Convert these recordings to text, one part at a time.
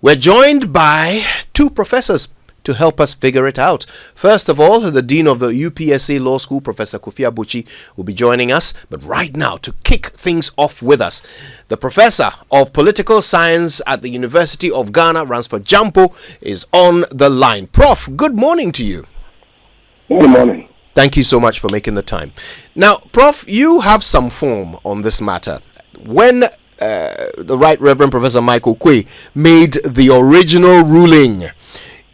We're joined by two professors to help us figure it out. First of all, the Dean of the UPSA Law School, Professor Kofi Abuchi, will be joining us. But right now, to kick things off with us, the Professor of Political Science at the University of Ghana, Ransford Jampo, is on the line. Prof, good morning to you. Good morning. Thank you so much for making the time. Now, Prof, you have some form on this matter. When the Right Reverend Professor Michael Quay made the original ruling,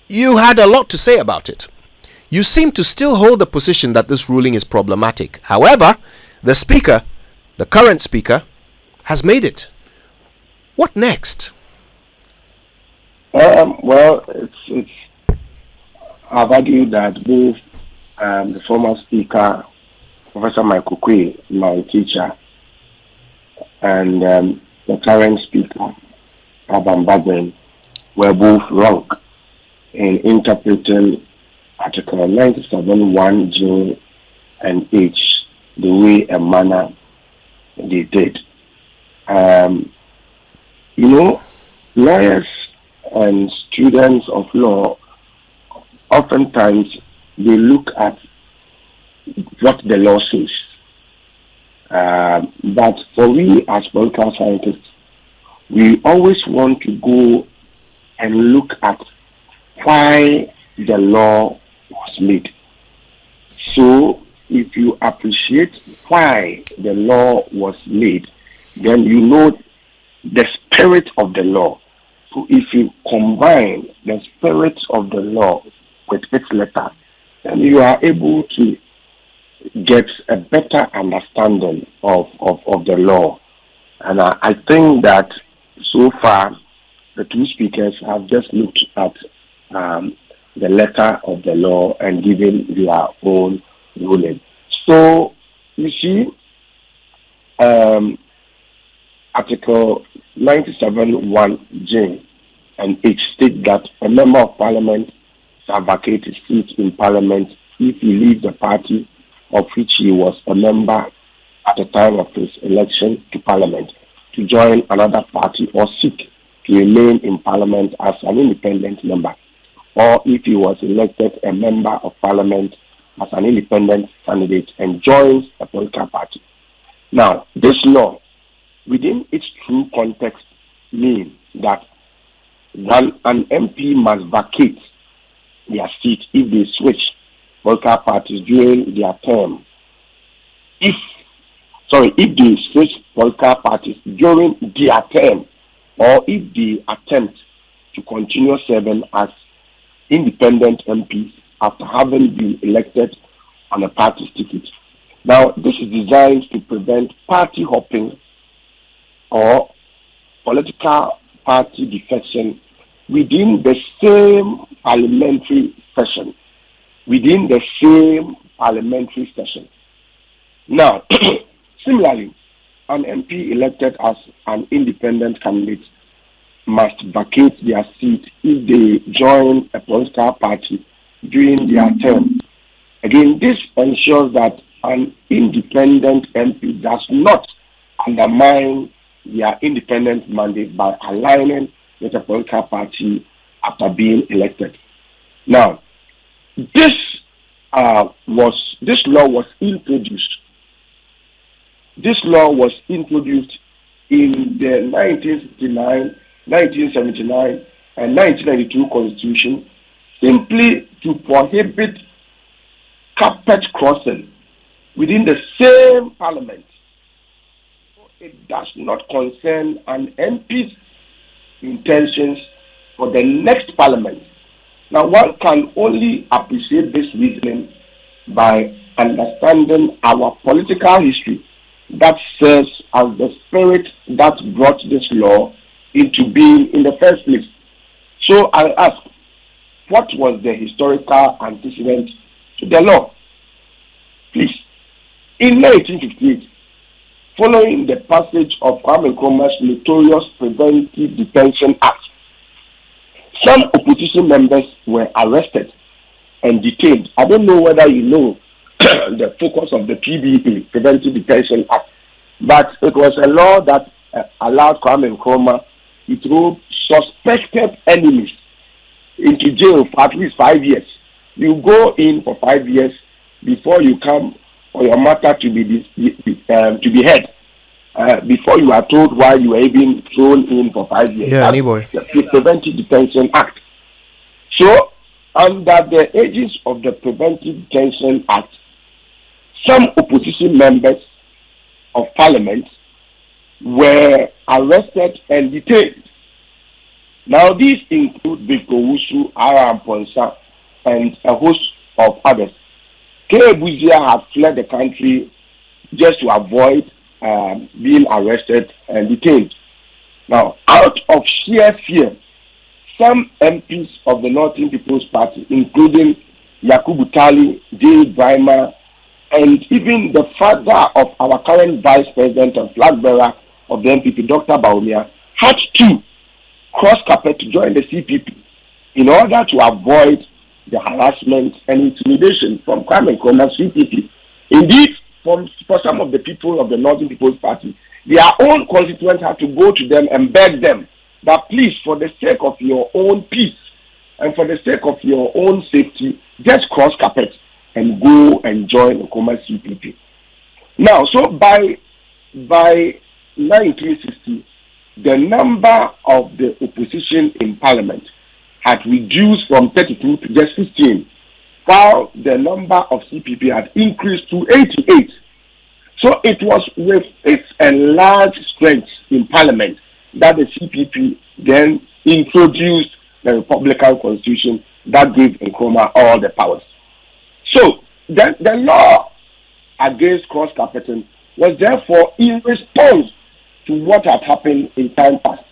you had a lot to say about it. You seem to still hold the position that this ruling is problematic. However, the current speaker, has made it. What next? Well, I've argued that both the former speaker, Professor Michael Quay, my teacher, and the current speaker, Abam Badren, were both wrong in interpreting Article 97(1)(j) and H the way and manner they did. Lawyers and students of law, oftentimes they look at what the law says. But for we as political scientists, we always want to go and look at why the law was made. So if you appreciate why the law was made, then you know the spirit of the law. So if you combine the spirit of the law with its letter, then you are able to get a better understanding of the law. And I think that so far the two speakers have just looked at the letter of the law and given their own ruling. So you see, Article 97(1)(j) and H state that a member of parliament shall vacate his seat in parliament if he leaves the party of which he was a member at the time of his election to parliament to join another party or seek to remain in parliament as an independent member, or if he was elected a member of parliament as an independent candidate and joins a political party. Now, this law, within its true context, means that an MP must vacate their seat if they switch political parties during their term. If they switch political parties during their term, or if they attempt to continue serving as independent MPs after having been elected on a party ticket. Now, this is designed to prevent party hopping or political party defection within the same parliamentary session. Now, similarly, an MP elected as an independent candidate must vacate their seat if they join a political party during their term. Again, this ensures that an independent MP does not undermine their independent mandate by aligning with a political party after being elected. Now, this law was introduced. This law was introduced in the 1969, 1979, and 1992 Constitution simply to prohibit carpet crossing within the same parliament. It does not concern an MP's intentions for the next parliament. Now, one can only appreciate this reasoning by understanding our political history that serves as the spirit that brought this law into being in the first place. So I ask, what was the historical antecedent to the law? Please, in 1958, following the passage of Kwame Nkrumah's notorious Preventive Detention Act, some opposition members were arrested and detained. I don't know whether you know the focus of the PDP, Preventive Detention Act, but it was a law that allowed Kwame Nkrumah to throw suspected enemies into jail for at least 5 years. You go in for 5 years before you come for your matter to be heard. Before you are told why you are even thrown in for 5 years. Yeah, anyway. The Preventive Detention Act. So, under the aegis of the Preventive Detention Act, some opposition members of parliament were arrested and detained. Now, these include Victor Owusu, Ara Amponsa, and a host of others. K. Buzia has fled the country just to avoid being arrested and detained. Now, out of sheer fear, some MPs of the Northern People's Party, including Yakubu Tali, J. Brima, and even the father of our current vice president and flag bearer of the NPP, Dr. Bawumia, had to cross carpet to join the CPP in order to avoid the harassment and intimidation from Kwame Nkrumah's CPP. Indeed, for some of the people of the Northern People's Party, their own constituents had to go to them and beg them that please, for the sake of your own peace and for the sake of your own safety, just cross carpet and go and join Nkrumah's CPP. Now, so by 1960, the number of the opposition in parliament had reduced from 32 to just 15, while the number of CPP had increased to 88. So it was with its enlarged strength in parliament that the CPP then introduced the Republican Constitution that gave Nkrumah all the powers. So the law against cross-carpeting was therefore in response to what had happened in time past.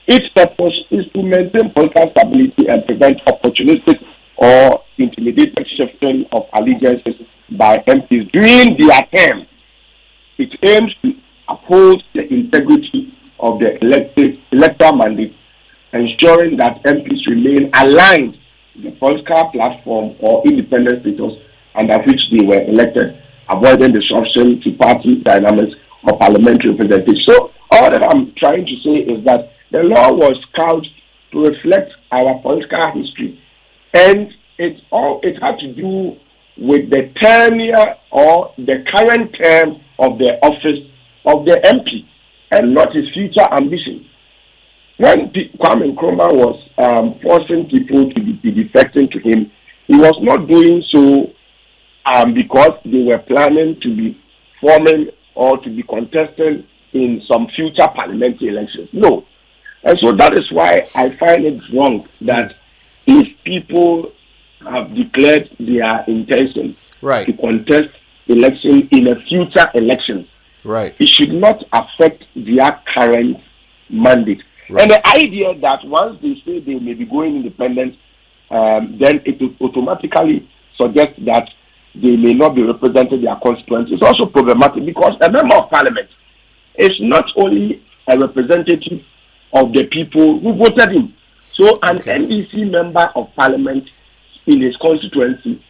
Its purpose is to maintain political stability and prevent opportunistic or intimidated shifting of allegiances by MPs during their term. It aims to uphold the integrity of the electoral mandate, ensuring that MPs remain aligned with the political platform or independent status under which they were elected, avoiding disruption to party dynamics or parliamentary representation. So all that I'm trying to say is that the law was couched to reflect our political history, and it had to do with the tenure or the current term of the office of the MP and not his future ambition. When Kwame Nkrumah was forcing people to be defecting to him, he was not doing so because they were planning to be forming or to be contesting in some future parliamentary elections. No. And so that is why I find it wrong that if people have declared their intention to contest election in a future election, it should not affect their current mandate. And the idea that once they say they may be going independent, then it will automatically suggest that they may not be representing their constituents. It's also problematic because a member of parliament is not only a representative of the people who voted him. So an NDC member of parliament in his constituency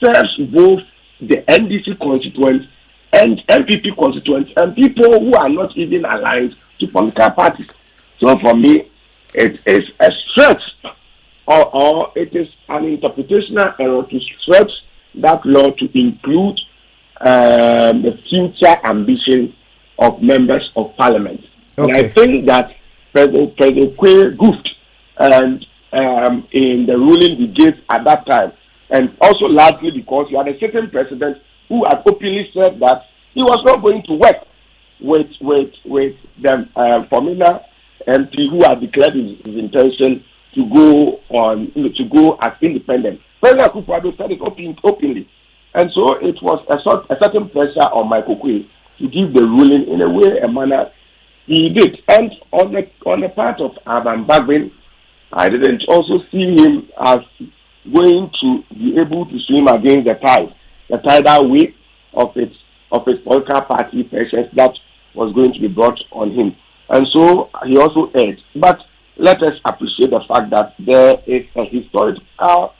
serves both the NDC constituents and MPP constituents and people who are not even aligned to political parties. So for me, it is a stretch or it is an interpretational error to stretch that law to include the future ambition of members of parliament. And I think that President Quay goofed and in the ruling he gave at that time, and also largely because you had a certain president who had openly said that he was not going to work with the Formina MP who had declared his intention to go as independent. President Akufo-Addo said it openly, and so it was a certain pressure on Michael Quay to give the ruling in a manner he did. And on the part of Adam Bagbin, I didn't also see him as going to be able to swim against the tidal wave of his political party pressures that was going to be brought on him. And so he also erred. But let us appreciate the fact that there is a historical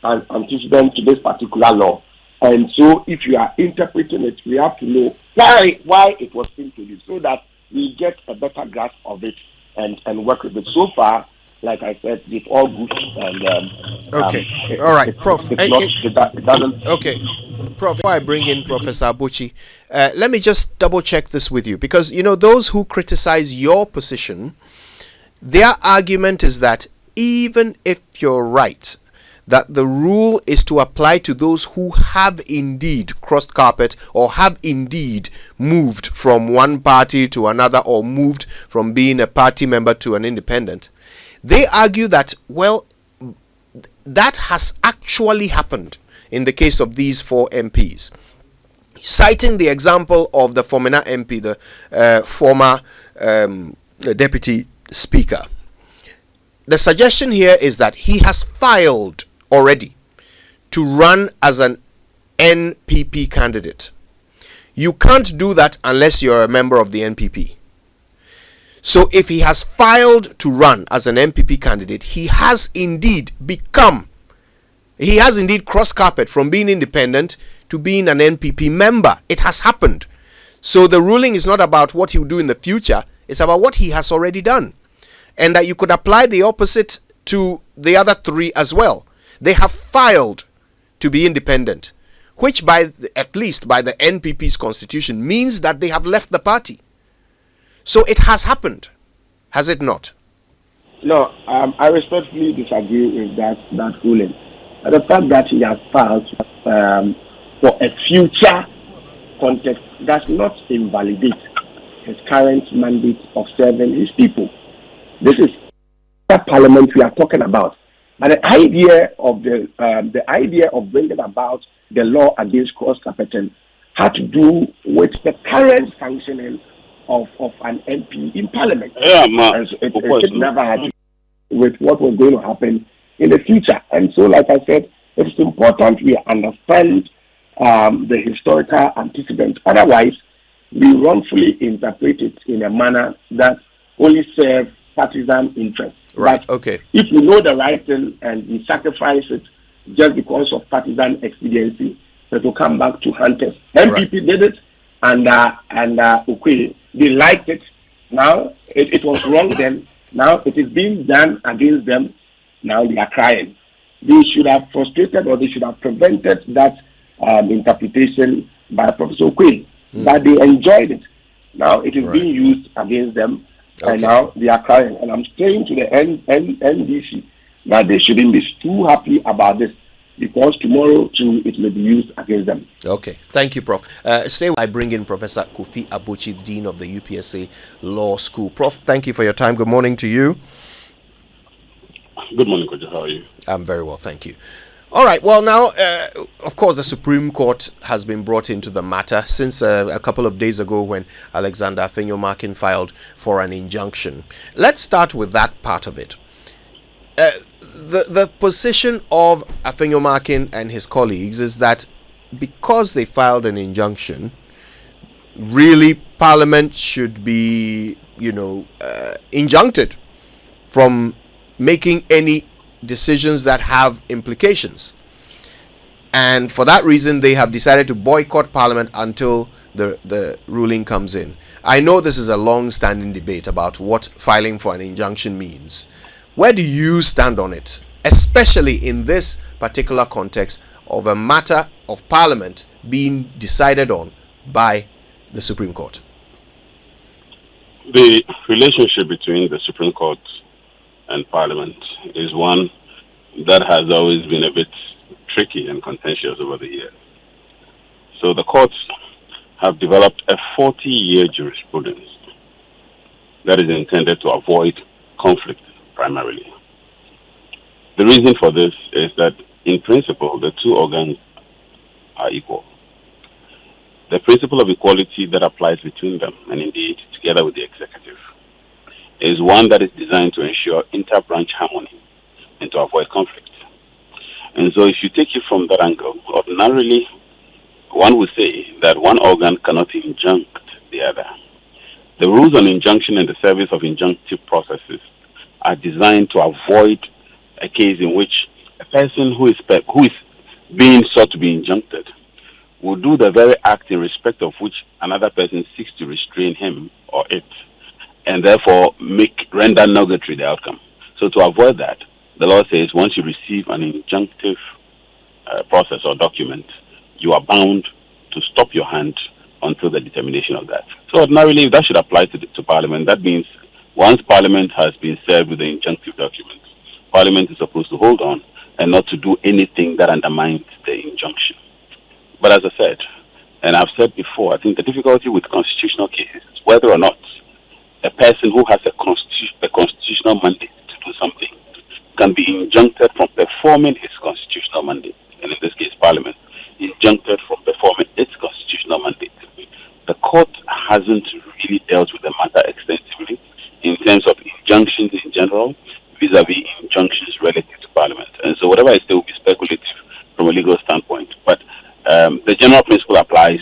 antecedent to this particular law. And so if you are interpreting it, we have to know why it was introduced so that we get a better grasp of it and work with it. So far, like I said, it's all good, and Okay. All right, Prof. it's not, it doesn't. Okay. Prof, before I bring in Professor Abuchi, let me just double check this with you, because those who criticize your position, their argument is that even if you're right, that the rule is to apply to those who have indeed crossed carpet or have indeed moved from one party to another, or moved from being a party member to an independent. They argue that, well, that has actually happened in the case of these 4 MPs, citing the example of the Fomena MP, the former deputy speaker. The suggestion here is that he has filed already to run as an NPP candidate. You can't do that unless you're a member of the NPP. So if he has filed to run as an NPP candidate, he has indeed crossed carpet from being independent to being an NPP member. It has happened. So the ruling is not about what he will do in the future, it's about what he has already done. And that you could apply the opposite to the other 3 as well. They have filed to be independent, which at least by the NPP's constitution means that they have left the party. So it has happened, has it not? No, I respectfully disagree with that ruling. The fact that he has filed for a future context does not invalidate his current mandate of serving his people. This is the parliament we are talking about. But the idea of bringing about the law against cross-carpeting had to do with the current functioning of an MP in parliament. Yeah, it never had to do with what was going to happen in the future. And so, like I said, it's important we understand the historical antecedents. Otherwise, we wrongfully interpret it in a manner that only serves partisan interests. Right, but okay. If we know the right thing and we sacrifice it just because of partisan expediency, it will come back to hunters. MPP did it, and okay, they liked it. Now, it was wrong then. Now, it is being done against them. Now, they are crying. They should have frustrated, or they should have prevented that interpretation by Professor Okwe. But they enjoyed it. Now, it is being used against them. And now they are crying. And I'm saying to the NDC that they shouldn't be too happy about this, because tomorrow too it may be used against them. Okay, thank you, Prof. I bring in Professor Kofi Abuchi, Dean of the UPSA Law School. Prof, thank you for your time. Good morning to you. Good morning, Kojo. How are you? I'm very well, thank you. All right, well now, of course, the Supreme Court has been brought into the matter since a couple of days ago when Alexander Afenyo-Markin filed for an injunction. Let's start with that part of it. The position of Afenyo-Markin and his colleagues is that because they filed an injunction, really Parliament should be, injuncted from making any decisions that have implications. And for that reason, they have decided to boycott Parliament until the ruling comes in. I know this is a long-standing debate about what filing for an injunction means. Where do you stand on it, especially in this particular context of a matter of Parliament being decided on by the Supreme Court? The relationship between the Supreme Court and Parliament is one that has always been a bit tricky and contentious over the years. So the courts have developed a 40-year jurisprudence that is intended to avoid conflict primarily. The reason for this is that, in principle, the two organs are equal. The principle of equality that applies between them, and indeed together with the executive, is one that is designed to ensure inter-branch harmony and to avoid conflict. And so if you take it from that angle, ordinarily one would say that one organ cannot injunct the other. The rules on injunction and the service of injunctive processes are designed to avoid a case in which a person who is being sought to be injuncted will do the very act in respect of which another person seeks to restrain him or it, and therefore render nugatory the outcome. So to avoid that, the law says once you receive an injunctive process or document, you are bound to stop your hand until the determination of that. So ordinarily, that should apply to Parliament. That means once Parliament has been served with the injunctive document, Parliament is supposed to hold on and not to do anything that undermines the injunction. But as I said, and I've said before, I think the difficulty with constitutional cases is whether or not a person who has a constitutional mandate to do something can be injuncted from performing his constitutional mandate, and in this case, Parliament, injuncted from performing its constitutional mandate. The court hasn't really dealt with the matter extensively in terms of injunctions in general, vis-a-vis injunctions relative to Parliament. And so whatever I say will be speculative from a legal standpoint. But the general principle applies.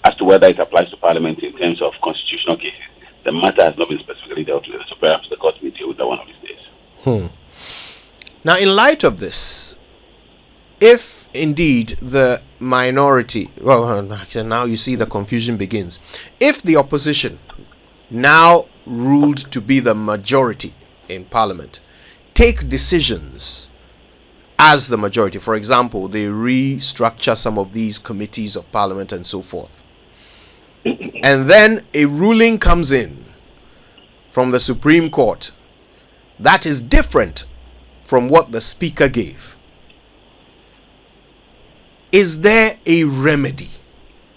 As to whether it applies to Parliament in terms of constitutional cases, the matter has not been specifically dealt with, so perhaps the court may deal with that one of these days. Now, in light of this, if indeed the minority, now you see the confusion begins. If the opposition, now ruled to be the majority in Parliament, take decisions as the majority, for example, they restructure some of these committees of Parliament and so forth, and then a ruling comes in from the Supreme Court that is different from what the Speaker gave, is there a remedy?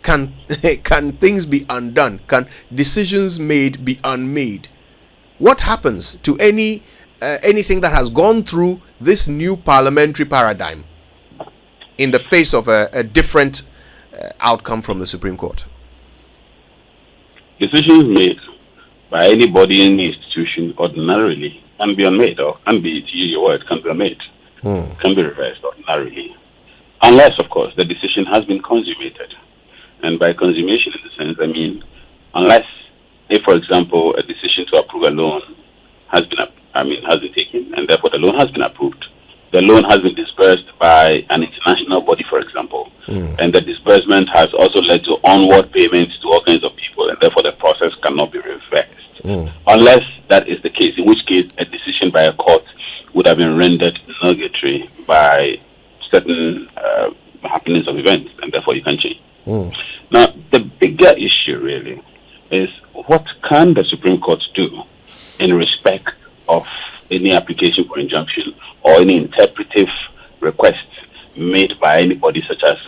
Can things be undone? Can decisions made be unmade? What happens to anything that has gone through this new parliamentary paradigm in the face of a different outcome from the Supreme Court? Decisions made by anybody in the institution ordinarily can be unmade, or can be, to use your word, can be unmade, can be reversed ordinarily, unless, of course, the decision has been consummated. And by consummation, in the sense, I mean, unless, if, for example, a decision to approve a loan has been taken, and therefore the loan has been approved, the loan has been disbursed by an international body, for example, and the disbursement has also led to onward payments to all kinds of people, and therefore the process cannot be reversed. Unless that is the case, in which case a decision by a court would have been rendered nugatory by certain happenings of events, and therefore you can change. Now, the bigger issue really is what can the Supreme Court do in respect of any application for injunction or any interpretive request made by anybody, such as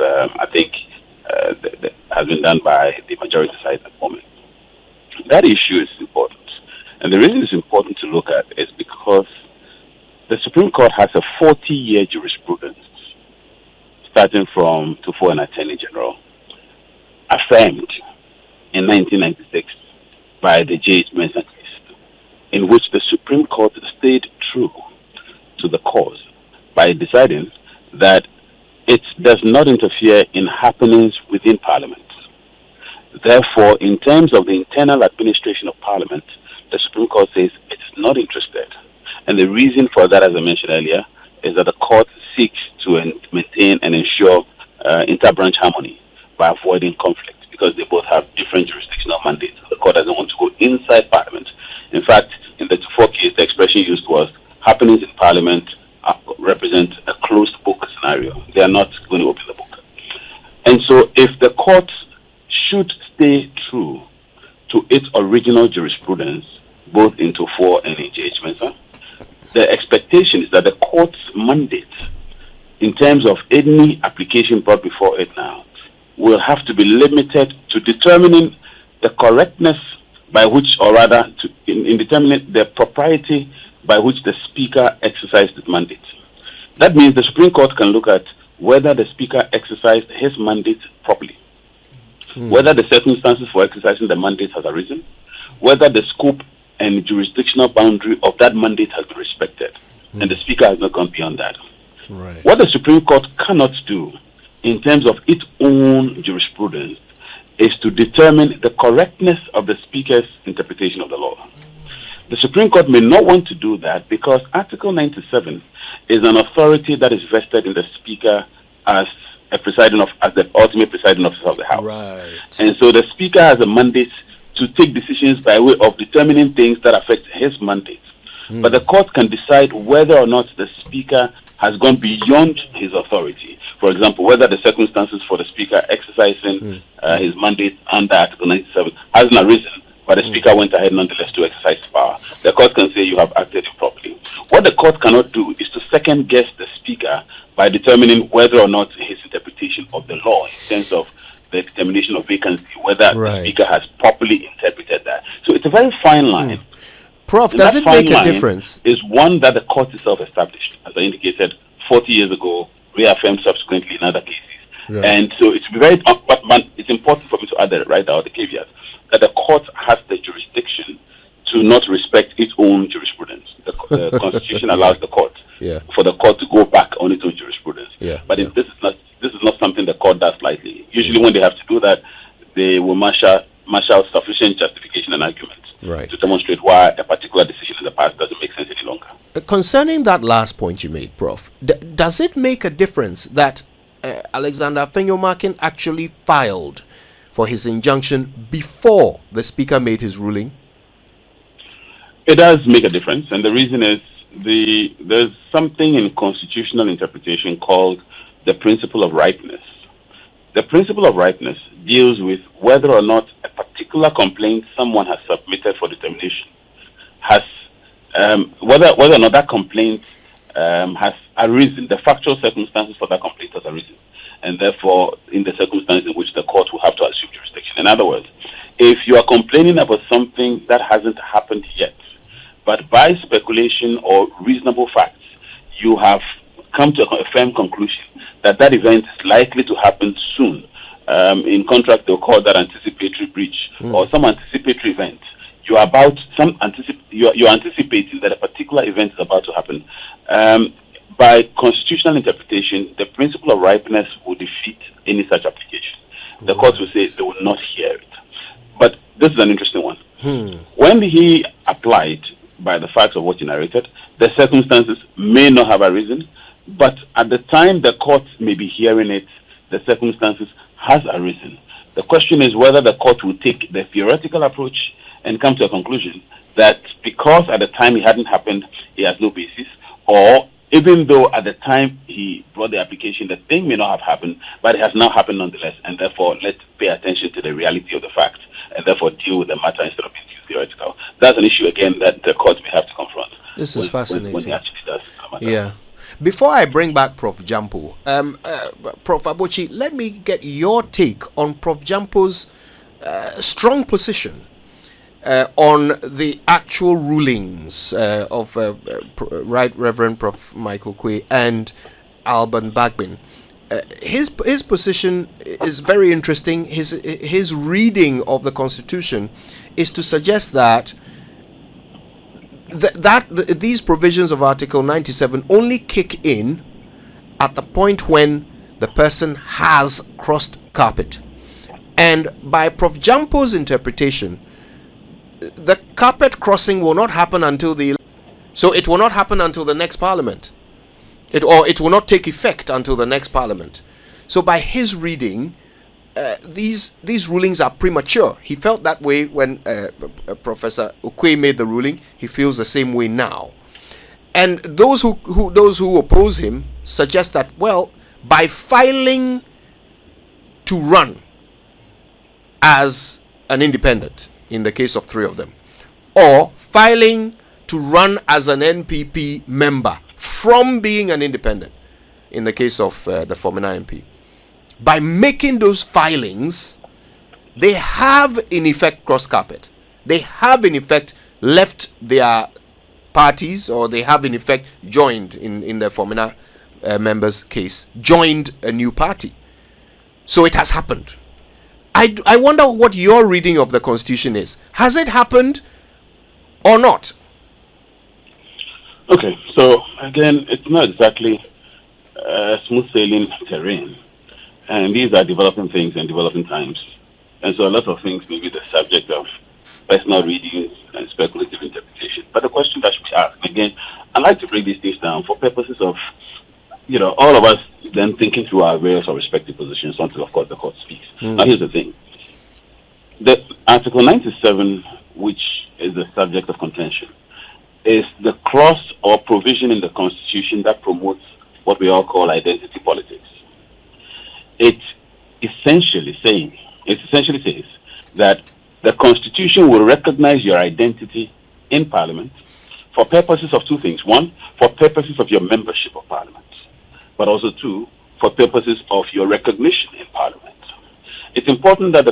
has been done by the majority side at the moment. That issue is important. And the reason it's important to look at is because the Supreme Court has a 40-year jurisprudence, starting from Tufo and Attorney General, affirmed in 1996 by the J.H. Mensah case, in which the Supreme Court stayed true to the cause by deciding that it does not interfere in happenings within Parliament. Therefore, in terms of the internal administration of Parliament, the Supreme Court says it is not interested. And the reason for that, as I mentioned earlier, is that the court seeks to maintain and ensure inter-branch harmony by avoiding conflict, because they both have different jurisdictional mandates. The court doesn't want to go inside Parliament. In fact, in the Tufo case, the expression used was happenings in Parliament represent a closed book scenario. They are not going to open the book. And so if the court should stay true to its original jurisprudence, both in Tufo and in J.H. Mensah, the expectation is that the court's mandate, in terms of any application brought before it now, will have to be limited to determining the correctness by which, or rather, in determining the propriety by which the Speaker exercised his mandate. That means the Supreme Court can look at whether the Speaker exercised his mandate properly, whether the circumstances for exercising the mandate has arisen, whether the scope and jurisdictional boundary of that mandate has been respected, and the Speaker has not gone beyond that. Right. What the Supreme Court cannot do in terms of its own jurisprudence is to determine the correctness of the Speaker's interpretation of the law. The Supreme Court may not want to do that because Article 97 is an authority that is vested in the Speaker as as the ultimate presiding officer of the House. Right. And so the Speaker has a mandate to take decisions by way of determining things that affect his mandate. But the court can decide whether or not the Speaker has gone beyond his authority. For example, whether the circumstances for the Speaker exercising his mandate under Article 97 hasn't arisen, but the Speaker went ahead nonetheless to exercise his power. The court can say you have acted improperly. What the court cannot do is to second guess the Speaker by determining whether or not his interpretation of the law, in terms of the determination of vacancy, whether the Speaker has properly interpreted that. So it's a very fine line. Prof, does it make a difference? Is one that the court itself established, as I indicated 40 years ago, reaffirmed subsequently in other cases. Right. And so it's very, but it's important for me to add that right now, the caveat, that the court has the jurisdiction to not respect its own jurisprudence. The Constitution allows the court for the court to go back on its own jurisprudence. But this is not something the court does lightly. Usually, when they have to do that, they will marshal sufficient justification and argument to demonstrate why a particular decision in the past doesn't make sense any longer. Concerning that last point you made, Prof, does it make a difference that Alexander Afenyo-Markin actually filed for his injunction before the Speaker made his ruling? It does make a difference, and the reason is there's something in constitutional interpretation called the principle of ripeness. The principle of ripeness deals with whether or not a particular complaint someone has submitted for determination has whether or not that complaint has arisen, the factual circumstances for that complaint has arisen, and therefore in the circumstances in which the court will have to assume jurisdiction. In other words, if you are complaining about something that hasn't happened yet, but by speculation or reasonable facts, you have come to a firm conclusion that that event is likely to happen soon. In contract, they'll call that anticipatory breach or some anticipatory event. You're anticipating that a particular event is about to happen. By constitutional interpretation, the principle of ripeness will defeat any such application. The court will say they will not hear it. But this is an interesting one. When he applied, by the facts of what you narrated, the circumstances may not have arisen, but at the time the court may be hearing it, the circumstances has arisen. The question is whether the court will take the theoretical approach and come to a conclusion that because at the time it hadn't happened, he has no basis, or even though at the time he brought the application, the thing may not have happened, but it has now happened nonetheless, and therefore let's pay attention to the reality of the facts, and therefore deal with the matter instead of being too theoretical. That's an issue, again, that the court may have to confront. This is fascinating. When he actually does. Yeah. Before I bring back Prof. Jampo, Prof. Abochi, let me get your take on Prof. Jampo's strong position on the actual rulings of Right Reverend Prof. Michael Quay and Alban Bagbin. His position is very interesting. His reading of the Constitution is to suggest that these provisions of Article 97 only kick in at the point when the person has crossed carpet. And by Prof. Jampo's interpretation, the carpet crossing will not happen until so it will not happen until the next parliament. It will not take effect until the next parliament. So by his reading, these rulings are premature. He felt that way when Professor Okoye made the ruling. He feels the same way now. And those who oppose him suggest that, well, by filing to run as an independent, in the case of 3 of them, or filing to run as an NPP member from being an independent, in the case of the Fomena MP, by making those filings, they have in effect crossed carpet. They have in effect left their parties, or they have in effect joined, in the Fomena members' case, joined a new party. So it has happened. I wonder what your reading of the Constitution is. Has it happened or not? Okay, so again, it's not exactly smooth sailing terrain. And these are developing things and developing times. And so a lot of things may be the subject of personal readings and speculative interpretation. But the question that should be asked, again, I like to break these things down for purposes of, all of us then thinking through our various or respective positions until, of course, the court speaks. Now, here's the thing. The Article 97, which is the subject of contention, is the clause or provision in the Constitution that promotes what we all call identity politics. It essentially says that the Constitution will recognize your identity in Parliament for purposes of two things. One, for purposes of your membership of Parliament, but also two, for purposes of your recognition in Parliament. It's important that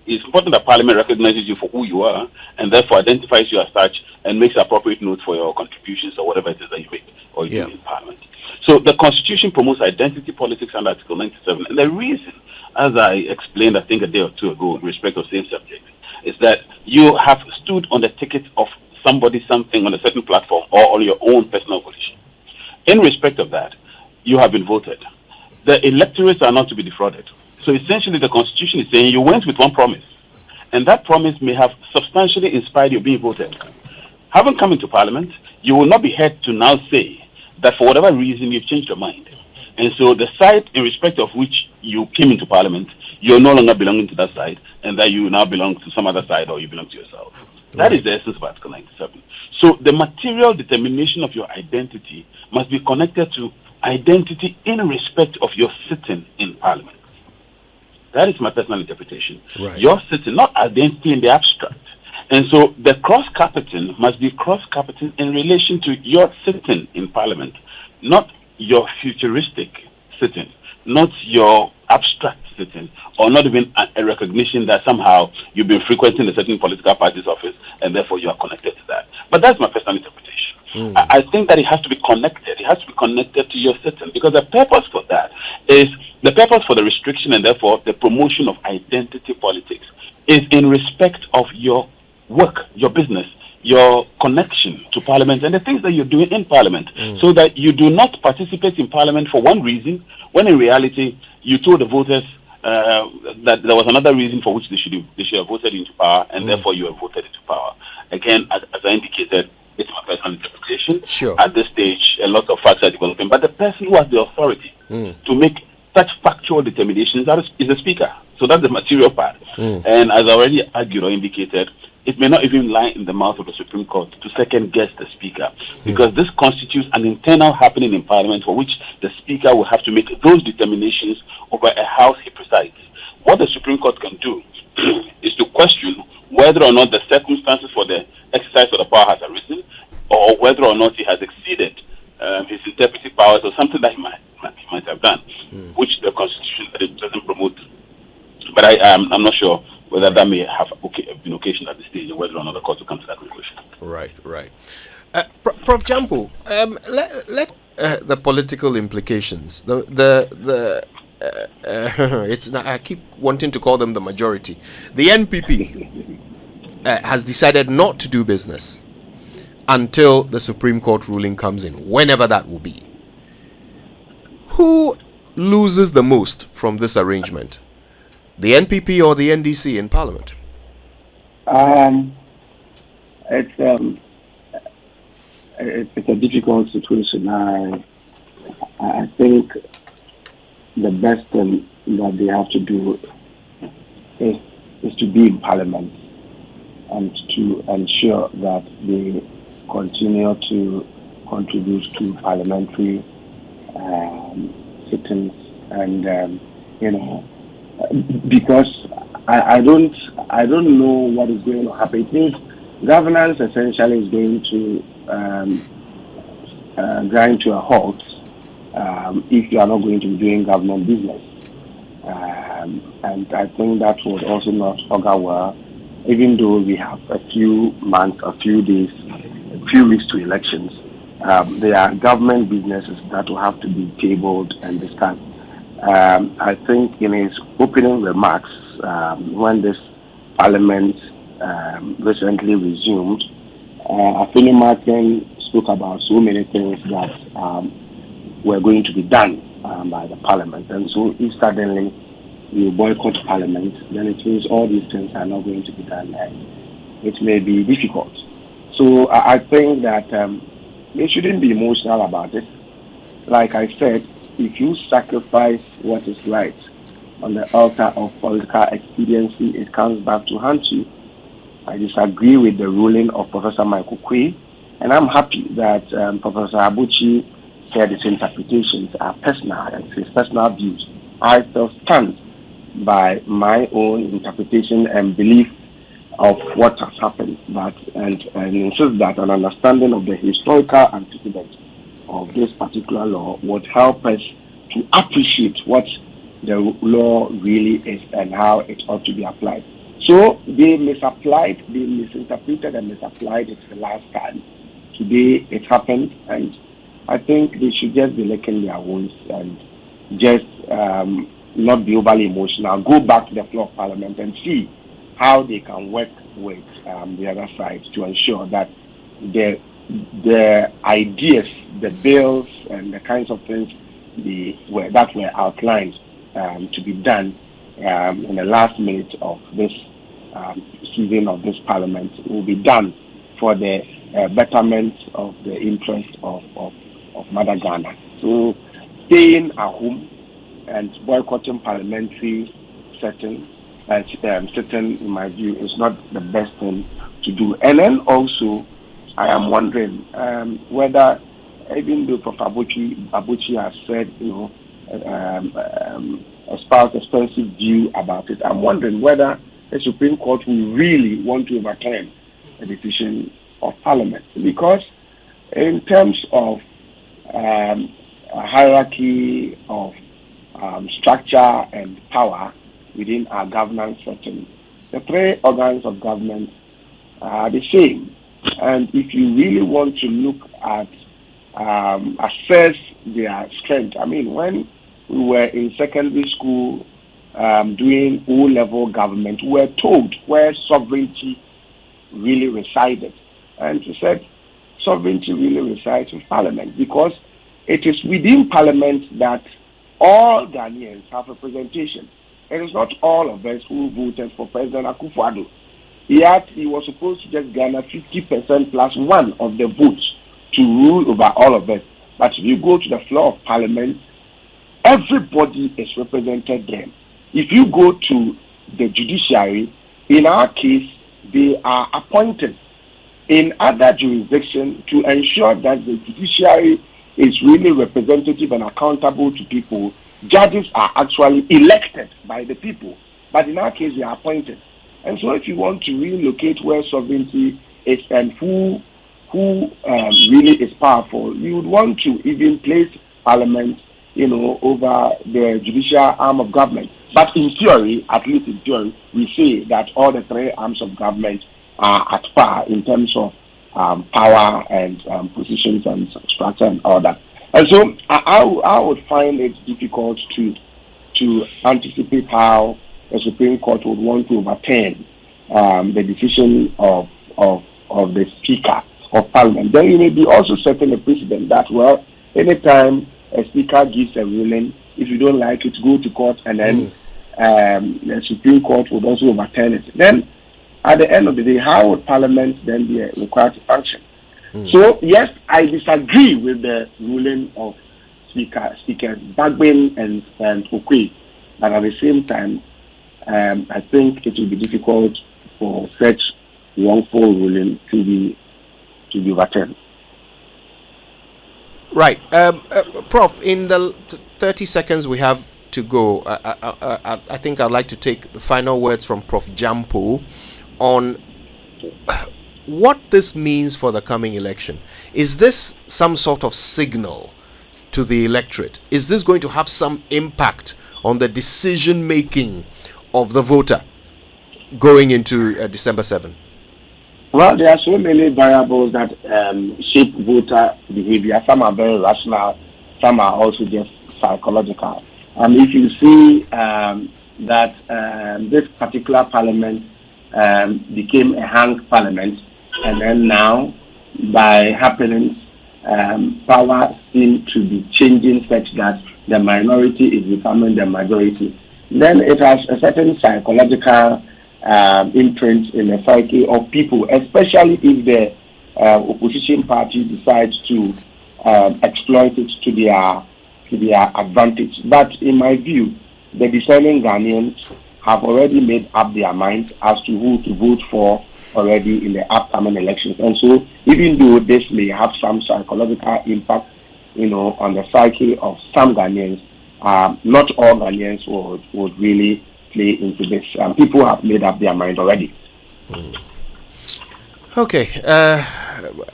it's important that Parliament recognizes you for who you are and therefore identifies you as such and makes appropriate note for your contributions or whatever it is that you make or you do in Parliament. So the Constitution promotes identity politics under Article 97. And the reason, as I explained, I think a day or two ago, in respect of same subject, is that you have stood on the ticket of somebody, something on a certain platform or on your own personal position. In respect of that, you have been voted. The electorates are not to be defrauded. So essentially, the Constitution is saying you went with one promise, and that promise may have substantially inspired you being voted. Having come into Parliament, you will not be heard to now say that for whatever reason you've changed your mind. And so the side in respect of which you came into Parliament, you're no longer belonging to that side, and that you now belong to some other side or you belong to yourself. That is the essence of Article 97. So the material determination of your identity must be connected to identity in respect of your sitting in Parliament. That is my personal interpretation. Right. Your sitting, not identity in the abstract. And so the cross-carpeting must be cross-carpeting in relation to your sitting in Parliament, not your futuristic sitting, not your abstract sitting, or not even a recognition that somehow you've been frequenting a certain political party's office and therefore you are connected to that. But that's my personal interpretation. I think that it has to be connected. It has to be connected to your sitting, because the purpose for that is the purpose for the restriction and therefore the promotion of identity politics is in respect of your work, your business, your connection to Parliament and the things that you're doing in Parliament, so that you do not participate in Parliament for one reason, when in reality you told the voters that there was another reason for which they should have voted into power, and therefore you have voted into power. Again, as I indicated, it's my personal interpretation. Sure. At this stage, a lot of facts are developing, but the person who has the authority to make such factual determinations is the Speaker. So that's the material part. And as I already argued or indicated, it may not even lie in the mouth of the Supreme Court to second guess the Speaker, because this constitutes an internal happening in Parliament for which the Speaker will have to make those determinations over a house he presides. What the Supreme Court can do is to question whether or not the circumstances for the exercise of the power has arisen, or whether or not he has exceeded his interpretive powers or something that he might have done, which the Constitution doesn't promote. But I'm not sure whether that may have been occasioned at this stage, or whether or not the court will come to that conclusion. Right. Prof. Jampo, let the political implications, it's not, I keep wanting to call them the majority. The NPP has decided not to do business until the Supreme Court ruling comes in, whenever that will be. Who loses the most from this arrangement? The NPP or the NDC in Parliament? It's a difficult situation. I think the best thing that they have to do is to be in Parliament and to ensure that they continue to contribute to parliamentary sittings, and because I don't know what is going to happen. It means governance essentially is going to grind to a halt if you are not going to be doing government business, and I think that would also not augur well, even though we have a few months, a few days, a few weeks to elections. There are government businesses that will have to be tabled and discussed. I think in his opening remarks, when this Parliament recently resumed, Afeni Martin spoke about so many things that were going to be done by the Parliament. And so if suddenly you boycott Parliament, then it means all these things are not going to be done, and it may be difficult. So I think that they shouldn't be emotional about it. Like I said, if you sacrifice what is right on the altar of political expediency, it comes back to haunt you. I disagree with the ruling of Professor Michael Quay, and I'm happy that Professor Abuchi said his interpretations are personal and his personal views. I still stand by my own interpretation and belief of what has happened, and insist that an understanding of the historical antecedents of this particular law would help us to appreciate what the law really is and how it ought to be applied. So they misinterpreted and misapplied it the last time. Today it happened, and I think they should just be licking their wounds and just not be overly emotional. Go back to the floor of Parliament and see how they can work with the other side to ensure that the ideas, the bills, and the kinds of things that were outlined to be done in the last minute of this season of this Parliament will be done for the betterment of the interest of Mother Ghana. So staying at home and boycotting parliamentary sitting, in my view, is not the best thing to do. And then also, I am wondering whether, even though Prof. Abuchi has said, espoused expensive view about it, I'm wondering whether the Supreme Court will really want to overturn a decision of Parliament. Because in terms of a hierarchy of structure and power within our governance setting, the three organs of government are the same. And if you really want to look at assess their strength, I mean, when we were in secondary school doing O-level government, we were told where sovereignty really resided. And we said sovereignty really resides in Parliament, because it is within Parliament that all Ghanaians have representation. It is not all of us who voted for President Akufo-Addo. Yet he was supposed to just garner 50% plus one of the votes to rule over all of us. But if you go to the floor of Parliament, everybody is represented there. If you go to the judiciary, in our case, they are appointed in other jurisdictions to ensure that the judiciary is really representative and accountable to people. Judges are actually elected by the people, but in our case, they are appointed. And so if you want to relocate where sovereignty is and who really is powerful, you would want to even place Parliament, over the judicial arm of government. But in theory, at least in theory, we say that all the three arms of government are at par in terms of power and positions and structure and all that. And so I would find it difficult to anticipate how the Supreme Court would want to overturn the decision of the Speaker of Parliament. Then you may be also setting a precedent that, well, anytime a Speaker gives a ruling, if you don't like it, go to court, and then the Supreme Court would also overturn it. Then, at the end of the day, how would Parliament then be required to function? So, yes, I disagree with the ruling of Speakers Bagbin and Okwei, but at the same time, I think it will be difficult for such wrongful ruling to be overturned. Right. Prof, in the 30 seconds we have to go, I think I'd like to take the final words from Prof. Jampo on what this means for the coming election. Is this some sort of signal to the electorate? Is this going to have some impact on the decision making of the voter going into December 7? Well, there are so many variables that shape voter behavior. Some are very rational, some are also just psychological. If you see that this particular parliament became a hung parliament, and then now, by happenings, power seems to be changing such that the minority is becoming the majority, then it has a certain psychological imprint in the psyche of people, especially if the opposition party decides to exploit it to their advantage. But in my view, the discerning Ghanaians have already made up their minds as to who to vote for already in the upcoming elections. And so, even though this may have some psychological impact, on the psyche of some Ghanaians, not all Ghanaians would really play into this. People have made up their mind already. Okay,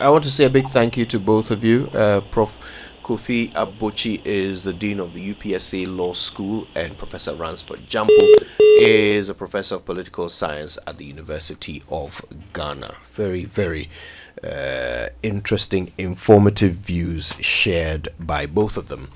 I want to say a big thank you to both of you. Prof. Kofi Abochi is the Dean of the UPSA Law School, and Professor Ransford Jampo is a Professor of Political Science at the University of Ghana. Very, very interesting, informative views shared by both of them.